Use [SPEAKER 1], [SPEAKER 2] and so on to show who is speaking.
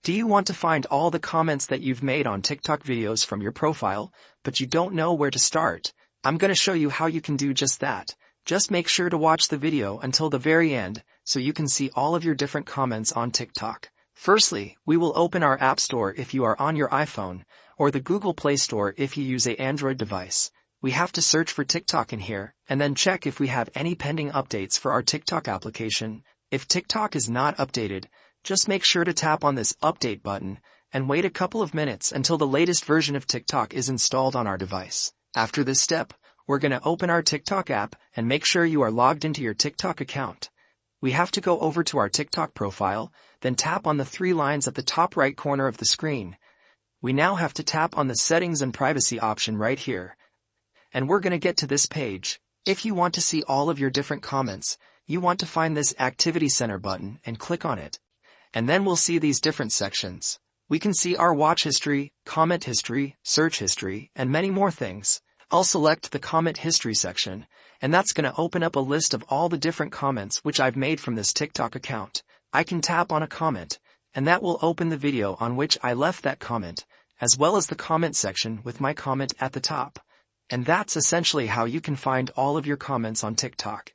[SPEAKER 1] Do you want to find all the comments that you've made on TikTok videos from your profile, but you don't know where to start? I'm gonna show you how you can do just that. Just make sure to watch the video until the very end, so you can see all of your different comments on TikTok. Firstly, we will open our App Store if you are on your iPhone, or the Google Play Store if you use an Android device. We have to search for TikTok in here, and then check if we have any pending updates for our TikTok application. If TikTok is not updated, just make sure to tap on this update button, and wait a couple of minutes until the latest version of TikTok is installed on our device. After this step, we're gonna open our TikTok app and make sure you are logged into your TikTok account. We have to go over to our TikTok profile, then tap on the 3 lines at the top right corner of the screen. We now have to tap on the settings and privacy option right here. And we're gonna get to this page. If you want to see all of your different comments, you want to find this Activity Center button and click on it. And then we'll see these different sections. We can see our watch history, comment history, search history, and many more things. I'll select the comment history section, and that's gonna open up a list of all the different comments which I've made from this TikTok account. I can tap on a comment, and that will open the video on which I left that comment, as well as the comment section with my comment at the top. And that's essentially how you can find all of your comments on TikTok.